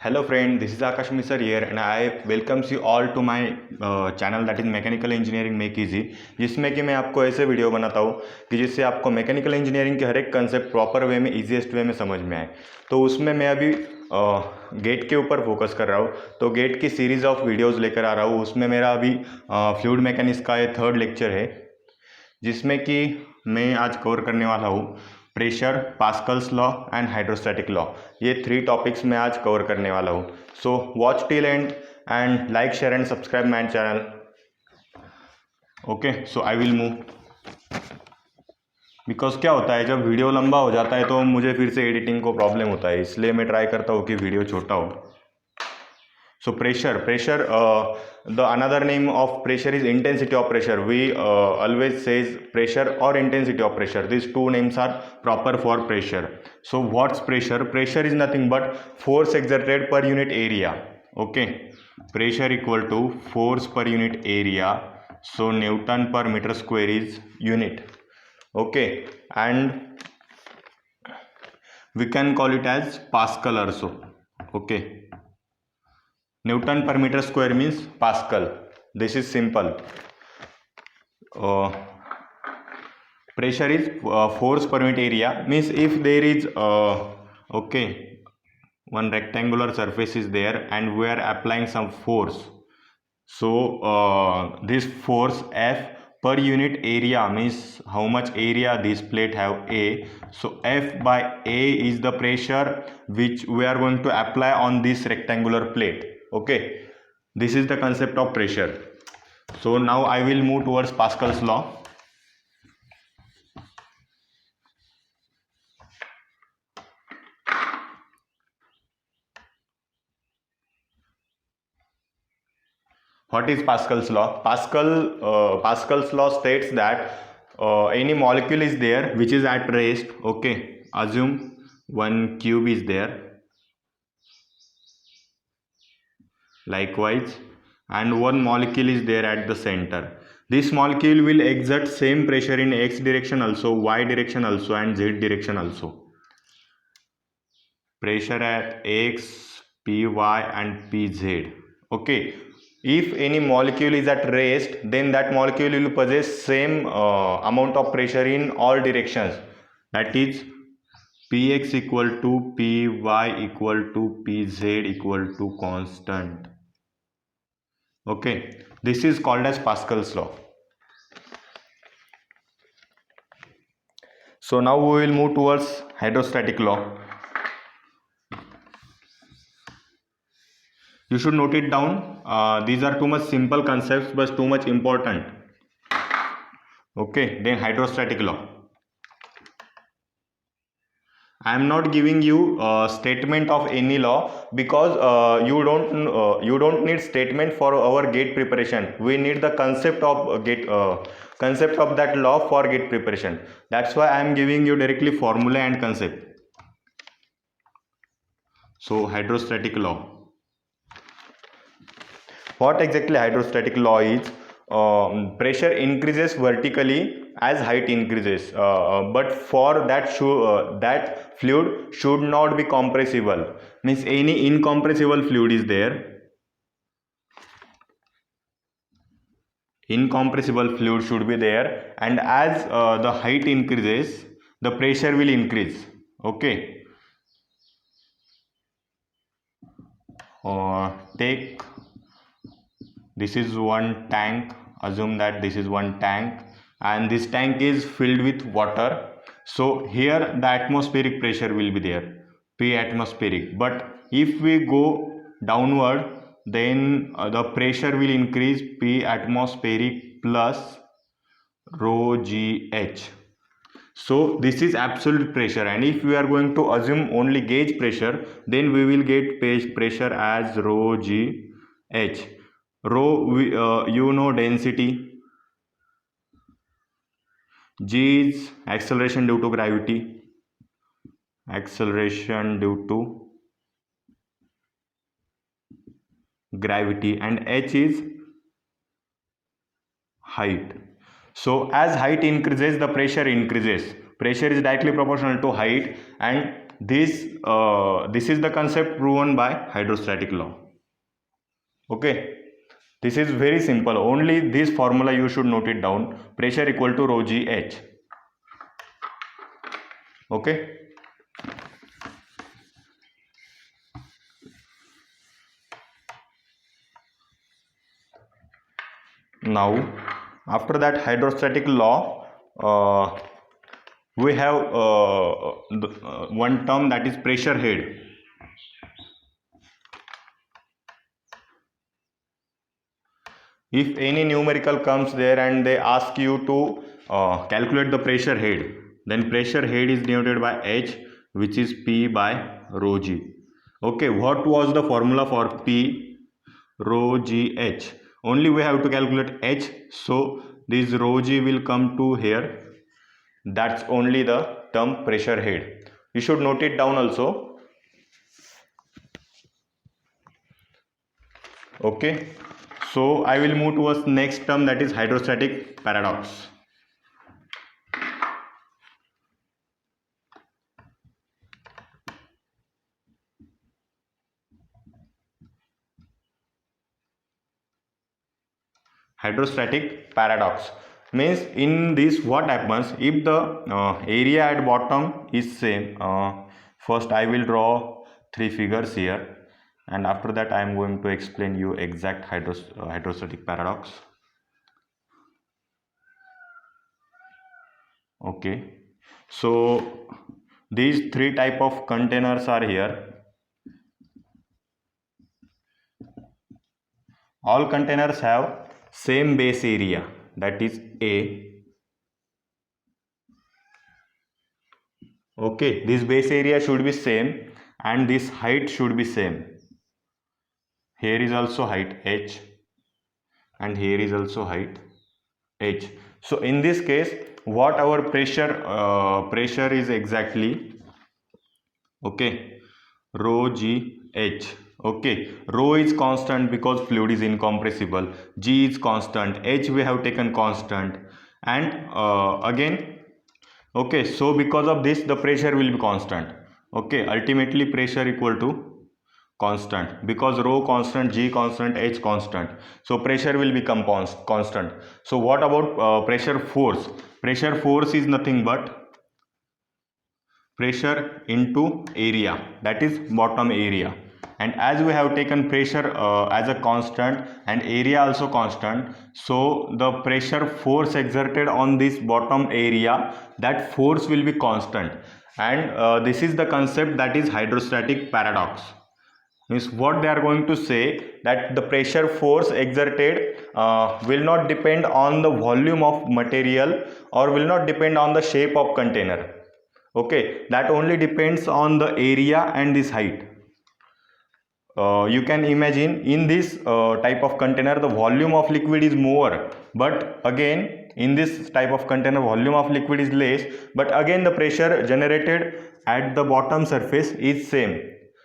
Hello friend, this is Akash Misar here and I welcomes you all to my channel that is Mechanical Engineering Make Easy, जिसमें कि मैं आपको ऐसे video बनाता हूँ कि जिससे आपको मैकेनिकल इंजीनियरिंग के हर एक कंसेप्ट प्रॉपर वे में ईजीएस्ट वे में समझ में आए। तो उसमें मैं अभी गेट के ऊपर फोकस कर रहा हूँ, तो गेट की सीरीज़ ऑफ वीडियोज़ लेकर आ रहा हूँ। उसमें मेरा अभी फ्लूइड मैकेनिक्स का ये थर्ड लेक्चर है, जिसमें कि मैं आज कवर करने वाला हूँ pressure, Pascal's law and hydrostatic law. ये 3 टॉपिक्स मैं आज कवर करने वाला हूँ। So watch till end like share and subscribe my channel. Okay, so I will move. Because क्या होता है, जब वीडियो लंबा हो जाता है तो मुझे फिर से एडिटिंग को प्रॉब्लम होता है, इसलिए मैं ट्राई करता हूँ कि वीडियो छोटा हो। So pressure, the another name of pressure is intensity of pressure. We always says pressure or intensity of pressure. These two names are proper for pressure. So what's pressure? Pressure is nothing but force exerted per unit area. Okay, pressure equal to force per unit area. So Newton per meter square is unit. Okay, and we can call it as Pascal also. Okay, Newton per meter square means Pascal. This is simple. Pressure is force per unit area, means if there is okay, one rectangular surface is there and we are applying some force. So this force F per unit area means how much area this plate have A. So F by A is the pressure which we are going to apply on this rectangular plate. Okay, this is the concept of pressure. So now I will move towards Pascal's law. What is Pascal's law? Pascal's law states that any molecule is there which is at rest. Okay, assume one cube is there, likewise, and one molecule is there at the center. This molecule will exert same pressure in x direction also, y direction also, and z direction also. Pressure at x, py, and pz. Okay, if any molecule is at rest, then that molecule will possess same amount of pressure in all directions. That is px equal to py equal to pz equal to constant. Okay, this is called as Pascal's law. So now we will move towards hydrostatic law. You should note it down. These are too much simple concepts but too much important. Okay, then hydrostatic law. I am not giving you a statement of any law because you don't need statement for our gate preparation. We need the concept of concept of that law for gate preparation. That's why I am giving you directly formula and concept. So hydrostatic law. What exactly hydrostatic law is? Pressure increases vertically as height increases, but for that that fluid should not be compressible. Means any incompressible fluid is there. Incompressible fluid should be there, and as the height increases, the pressure will increase. Okay. Take this is one tank. Assume that this is one tank and this tank is filled with water. So here the atmospheric pressure will be there, P atmospheric. But if we go downward, then the pressure will increase, P atmospheric plus rho gh. So this is absolute pressure, and if we are going to assume only gauge pressure, then we will get pressure as rho g h. Rho, you know density. G is acceleration due to gravity. Acceleration due to gravity, and h is height. So as height increases, the pressure increases. Pressure is directly proportional to height, and this is the concept proven by hydrostatic law. Okay, this is very simple. Only this formula you should note it down. Pressure equal to rho g h. Okay, now after that hydrostatic law, we have one term, that is pressure head. If any numerical comes there and they ask you to calculate the pressure head, then pressure head is denoted by H, which is P by rho g. Okay, what was the formula for P? Rho g H. Only we have to calculate H, so this rho g will come to here. That's only the term pressure head. You should note it down also. Okay, so I will move towards next term, that is hydrostatic paradox. Hydrostatic paradox means, in this what happens if the area at bottom is same. First I will draw three figures here, and after that I am going to explain you exact hydrostatic paradox. Okay, so these three type of containers are here. All containers have same base area, that is A. Okay, this base area should be same and this height should be same. Here is also height H and here is also height H. So in this case, what our pressure is exactly, okay, rho g H. Okay, rho is constant because fluid is incompressible, g is constant, H we have taken constant, and again, okay, so because of this the pressure will be constant. Okay, ultimately pressure equal to constant, because rho constant, g constant, H constant, so pressure will become constant. So what about pressure force? Pressure force is nothing but pressure into area, that is bottom area, and as we have taken pressure as a constant and area also constant, so the pressure force exerted on this bottom area, that force will be constant, and this is the concept, that is hydrostatic paradox. Means what they are going to say, that the pressure force exerted will not depend on the volume of material or will not depend on the shape of container. Okay, that only depends on the area and this height. You can imagine in this type of container the volume of liquid is more, but again in this type of container volume of liquid is less, but again the pressure generated at the bottom surface is same,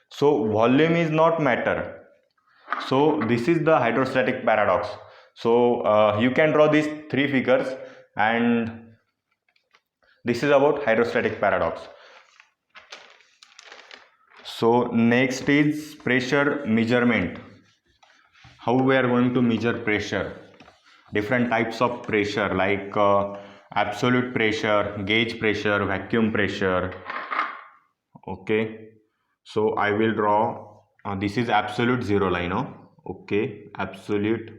so volume is not matter. So this is the hydrostatic paradox. So you can draw these three figures, and this is about hydrostatic paradox. So next is pressure measurement. How we are going to measure pressure? Different types of pressure, like absolute pressure, gauge pressure, vacuum pressure. Okay, so I will draw this is absolute zero line. Okay, absolute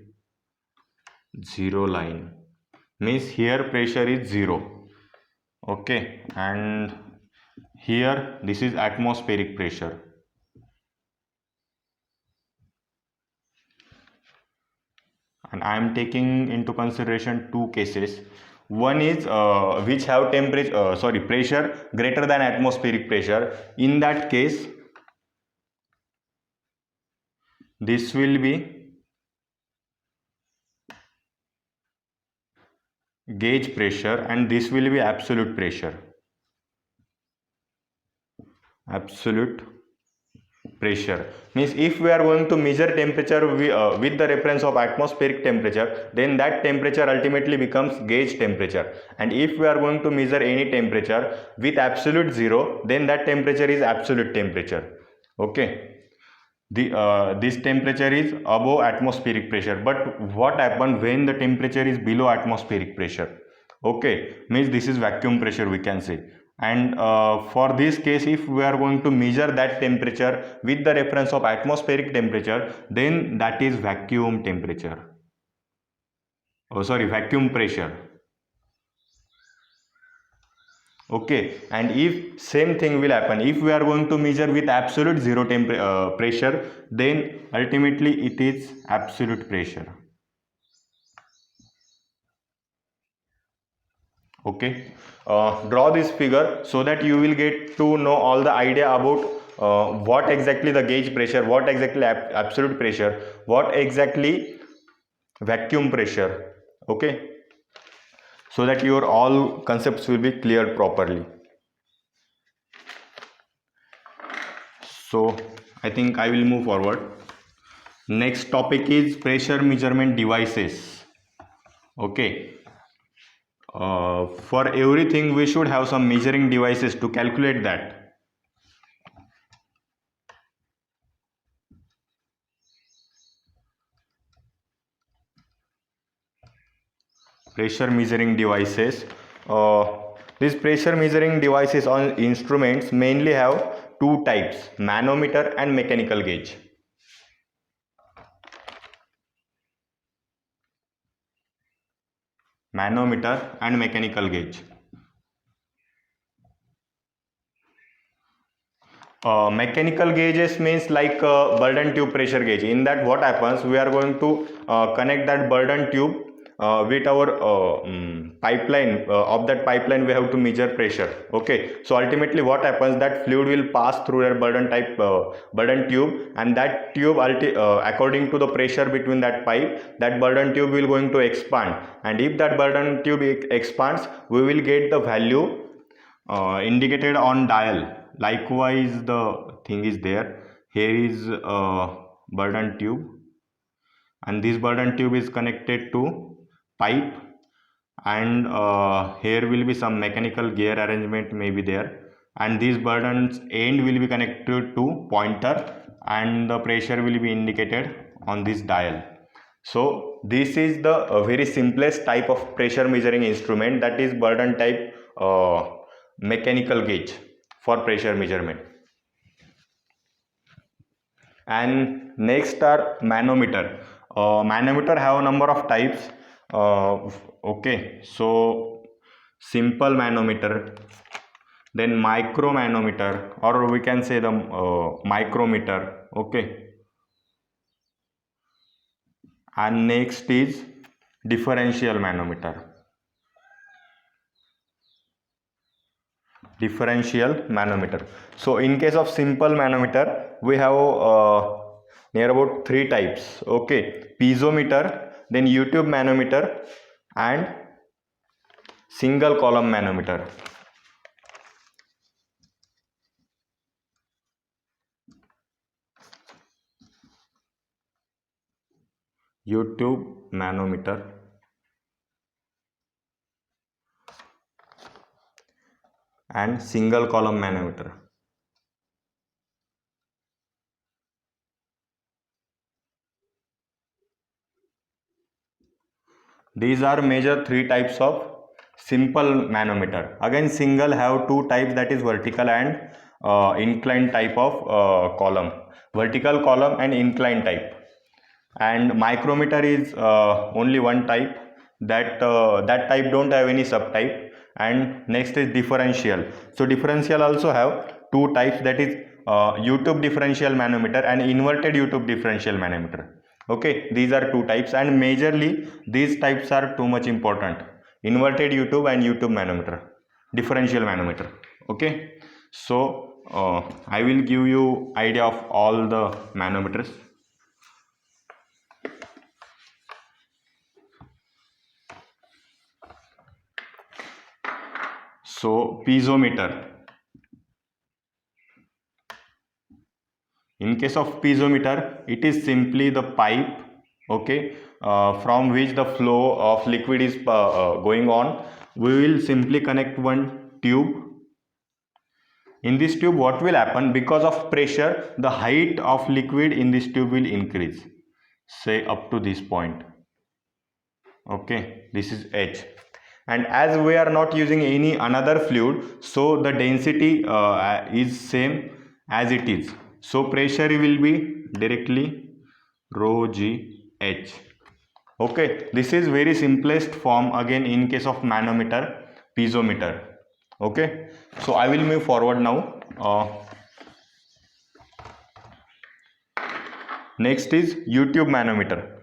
zero line means here pressure is zero. Okay, and here this is atmospheric pressure. And I am taking into consideration two cases. One is which have pressure greater than atmospheric pressure. In that case, this will be gauge pressure and this will be absolute pressure. Absolute pressure. Means if we are going to measure temperature with the reference of atmospheric temperature, then that temperature ultimately becomes gauge temperature. And if we are going to measure any temperature with absolute zero, then that temperature is absolute temperature. Okay, this temperature is above atmospheric pressure. But what happens when the temperature is below atmospheric pressure? Okay, means this is vacuum pressure, we can say. And for this case, if we are going to measure that temperature with the reference of atmospheric temperature, then that is vacuum temperature. Oh sorry, vacuum pressure. Okay, and if same thing will happen if we are going to measure with absolute zero pressure, then ultimately it is absolute pressure. Okay, draw this figure so that you will get to know all the idea about what exactly the gauge pressure, what exactly absolute pressure, what exactly vacuum pressure. Okay, so that your all concepts will be clear properly. So I think I will move forward. Next topic is pressure measurement devices. Okay, for everything we should have some measuring devices to calculate that. Pressure measuring devices. These pressure measuring devices on instruments mainly have two types: manometer and mechanical gauge. Manometer and mechanical gauge. Mechanical gauges means like Burden tube pressure gauge. In that what happens, we are going to connect that Burden tube with our pipeline. Of that pipeline we have to measure pressure. Okay, so ultimately what happens, that fluid will pass through a Burden tube, and that tube according to the pressure between that pipe, that Burden tube will going to expand, and if that Burden tube expands, we will get the value indicated on dial. Likewise the thing is there. Here is a Burden tube, and this Burden tube is connected to pipe, and here will be some mechanical gear arrangement may be there, and this Burden's end will be connected to pointer, and the pressure will be indicated on this dial. So this is the very simplest type of pressure measuring instrument, that is Burden type mechanical gauge for pressure measurement. And next are manometer. Manometer have a number of types. Okay, so simple manometer, then micro manometer, or we can say the micrometer. Okay, and next is differential manometer. Differential manometer. So in case of simple manometer, we have near about three types. Okay, piezometer, then U-tube manometer, and single column manometer. U-tube manometer and single column manometer. These are major three types of simple manometer. Again, single have two types, that is vertical and inclined type of column. Vertical column and inclined type. And micrometer is only one type, that type don't have any subtype. And next is differential. So differential also have two types, that is U-tube differential manometer and inverted U-tube differential manometer. Okay, these are two types, and majorly these types are too much important: inverted U-tube and U-tube manometer, differential manometer. Okay, so I will give you idea of all the manometers. So piezometer. In case of piezometer, it is simply the pipe, okay, from which the flow of liquid is going on. We will simply connect one tube. In this tube, what will happen? Because of pressure, the height of liquid in this tube will increase, say up to this point. Okay, this is H. And as we are not using any another fluid, so the density is same as it is. So pressure will be directly rho g H. Okay, this is very simplest form again in case of manometer, piezometer. Okay, so I will move forward now. Next is U-tube manometer.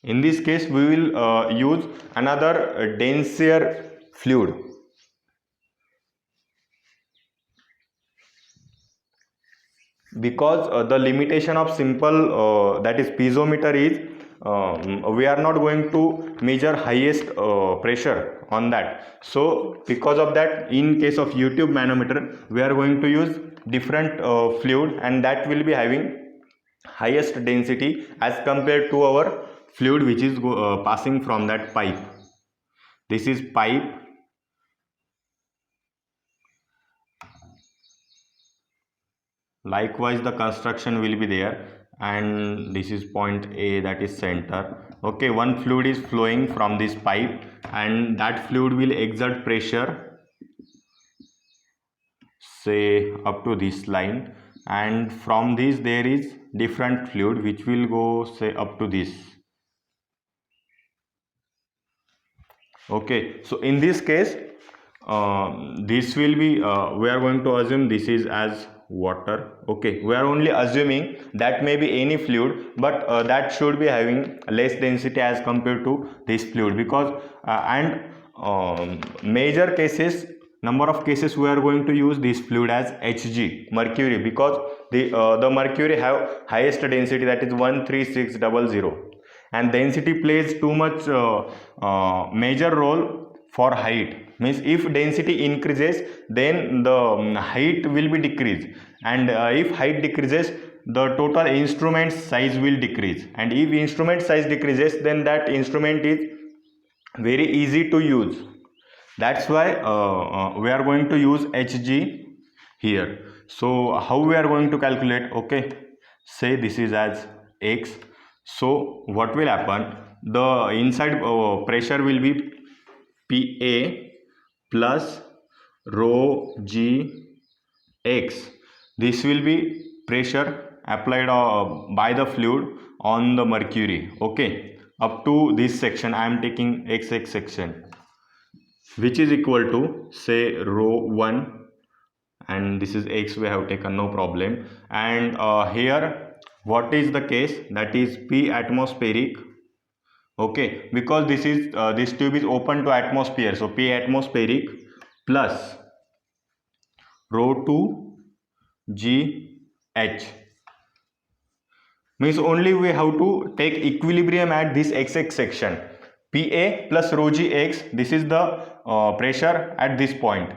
In this case, we will use another denser fluid. Because the limitation of simple that is piezometer is we are not going to measure highest pressure on that. So because of that, in case of U-tube manometer, we are going to use different fluid, and that will be having highest density as compared to our fluid which is passing from that pipe. This is pipe. Likewise, the construction will be there, and this is point A, that is center. Okay, one fluid is flowing from this pipe, and that fluid will exert pressure, say up to this line, and from this there is different fluid which will go, say, up to this. Okay, so in this case, this will be we are going to assume this is as water. Okay, we are only assuming that may be any fluid, but that should be having less density as compared to this fluid, because major cases, number of cases, we are going to use this fluid as Hg, mercury, because the mercury have highest density, that is 13600, and density plays too much major role for height. Means if density increases, then the height will be decreased, and if height decreases, the total instrument size will decrease, and if instrument size decreases, then that instrument is very easy to use. That's why we are going to use Hg here. So how we are going to calculate? Okay, say this is as X. So what will happen? The inside pressure will be Pa plus rho g X. This will be pressure applied by the fluid on the mercury. Okay, up to this section I am taking XX section, which is equal to, say, rho 1, and this is X we have taken, no problem. And here what is the case? That is P atmospheric. Okay, because this is this tube is open to atmosphere, so P atmospheric plus rho 2 G H. Means only we have to take equilibrium at this XX section. Pa plus rho g X, this is the pressure at this point.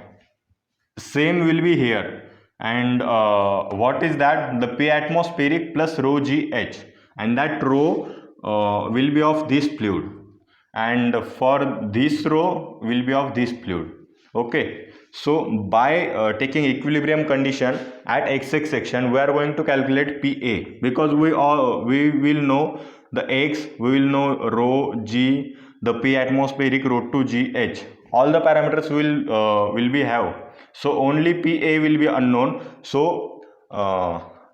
Same will be here. And what is that? The P atmospheric plus rho g H, and that rho will be of this fluid, and for this rho will be of this fluid. Okay, so by taking equilibrium condition at XX section, we are going to calculate Pa, because we will know the X, we will know rho g, the P atmospheric, rho 2 g H, all the parameters will be have. So only Pa will be unknown, so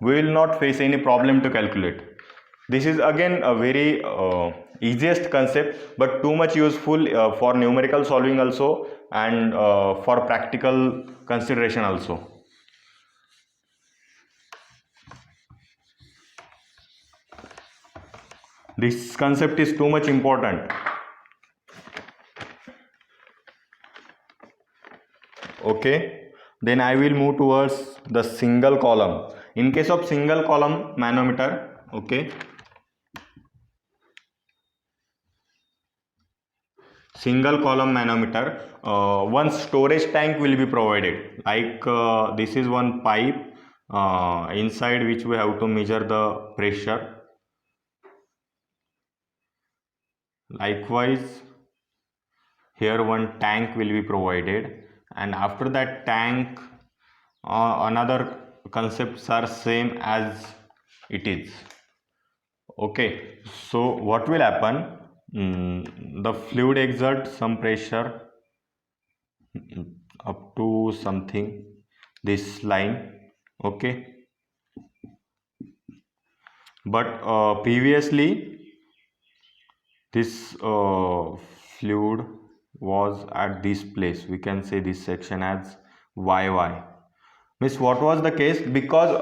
we will not face any problem to calculate. This is again a very easiest concept, but too much useful for numerical solving also, and for practical consideration also. This concept is too much important. Okay, then I will move towards the single column. In case of single column manometer, okay, single column manometer, one storage tank will be provided. Like this is one pipe inside which we have to measure the pressure. Likewise, here one tank will be provided, and after that tank, another concepts are same as it is. Okay, so what will happen? The fluid exerts some pressure up to something, this line. Okay, but previously this fluid was at this place. We can say this section as YY. Means what was the case? Because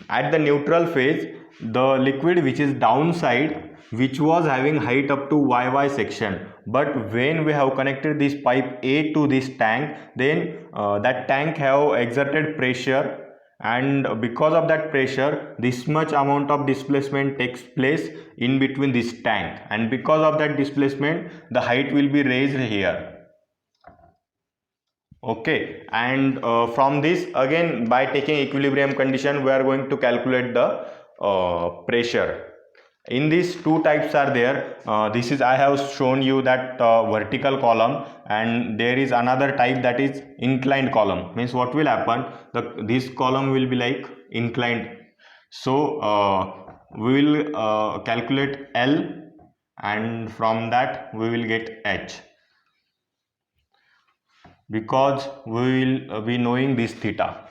at the neutral phase, the liquid which is downside, which was having height up to YY section, but when we have connected this pipe A to this tank, then that tank have exerted pressure, and because of that pressure, this much amount of displacement takes place in between this tank, and because of that displacement, the height will be raised here. Okay, and from this, again by taking equilibrium condition, we are going to calculate the pressure. In these two types are there. This is, I have shown you that vertical column, and there is another type that is inclined column. Means what will happen, this column will be like inclined. So we will calculate L, and from that we will get H, because we will be knowing this theta.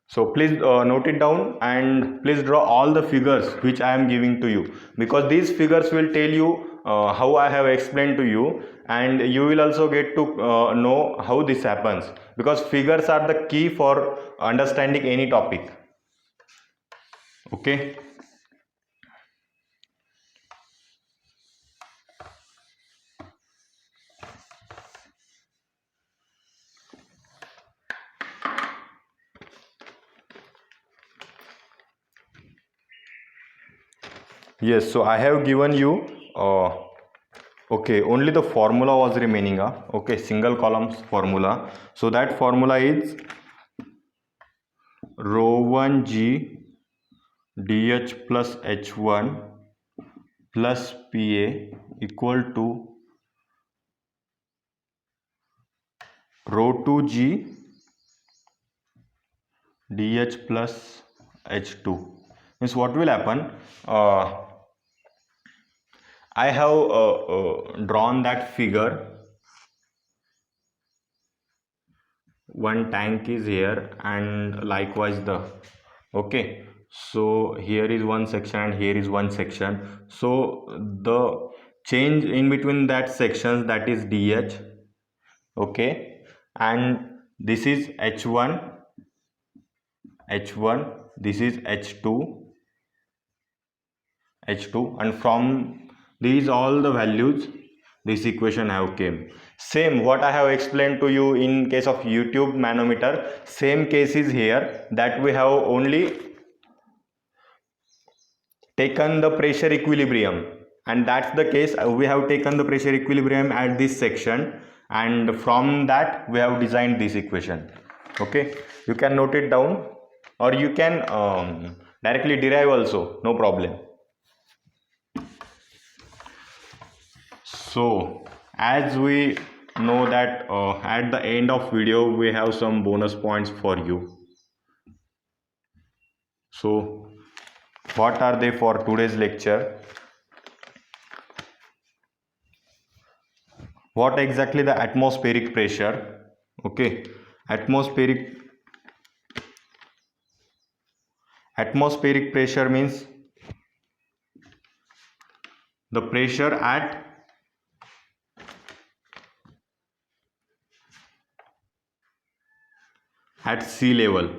So please note it down, and please draw all the figures which I am giving to you, because these figures will tell you how I have explained to you, and you will also get to know how this happens, because figures are the key for understanding any topic. Okay. Yes, so I have given you okay, only the formula was remaining. Okay, single columns formula. So that formula is rho 1 G dH plus H1 plus PA equal to rho 2 G dH plus H2. Means what will happen? I have drawn that figure. One tank is here, and likewise the, okay, so here is one section and here is one section. So the change in between that sections, that is dH. Okay, and this is H1, this is H2, and from these all the values, this equation have came. Same what I have explained to you in case of YouTube manometer, same case is here, that we have only taken the pressure equilibrium, and that's the case. We have taken the pressure equilibrium at this section, and from that we have designed this equation. Okay, you can note it down, or you can directly derive also, no problem. So as we know that at the end of video we have some bonus points for you. So what are they for today's lecture? What exactly the atmospheric pressure? Okay, atmospheric pressure means the pressure at sea level.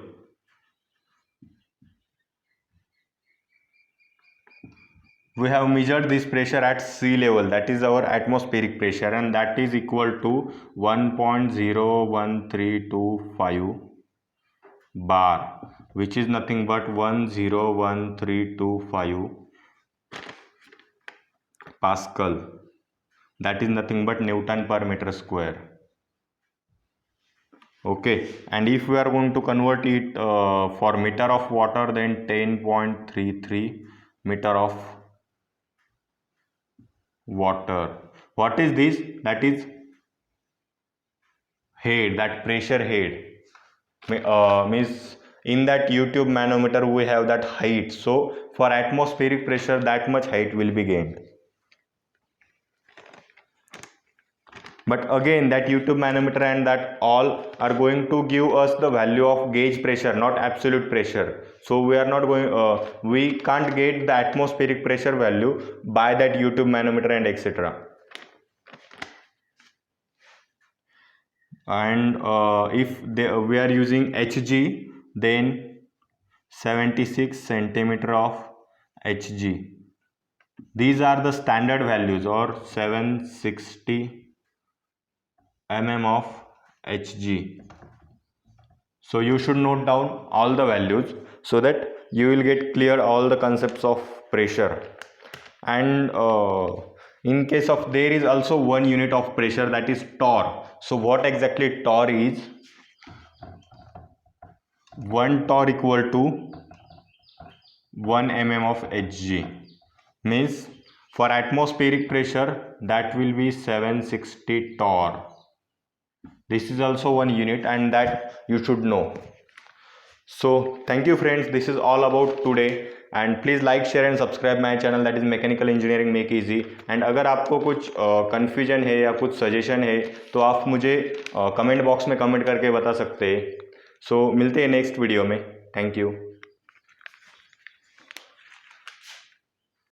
We have measured this pressure at sea level, that is our atmospheric pressure, and that is equal to 1.01325 bar. which is nothing but 101,325 Pascal. That is nothing but Newton per meter square. Okay, and if we are going to convert it for meter of water, then 10.33 meter of water. What is this? That is head, that pressure head. Means in that YouTube manometer we have that height. So for atmospheric pressure, that much height will be gained. But again, that YouTube manometer and that all are going to give us the value of gauge pressure, not absolute pressure. So we are not going, we can't get the atmospheric pressure value by that YouTube manometer and etc. And if we are using Hg, then 76 centimeter of Hg. These are the standard values, or 760 mm of Hg. So you should note down all the values so that you will get clear all the concepts of pressure. And in case of, there is also one unit of pressure, that is torr. So what exactly torr is? 1 torr equal to 1 mm of Hg. Means for atmospheric pressure, that will be 760 torr. This is also one unit, and that you should know. So thank you friends, this is all about today. And please like share and subscribe my channel, that is mechanical engineering make easy. And अगर आपको कुछ confusion है या कुछ suggestion है तो आप मुझे कमेंट बॉक्स में कमेंट करके बता सकते हैं. सो मिलते हैं नेक्स्ट वीडियो में. Thank you.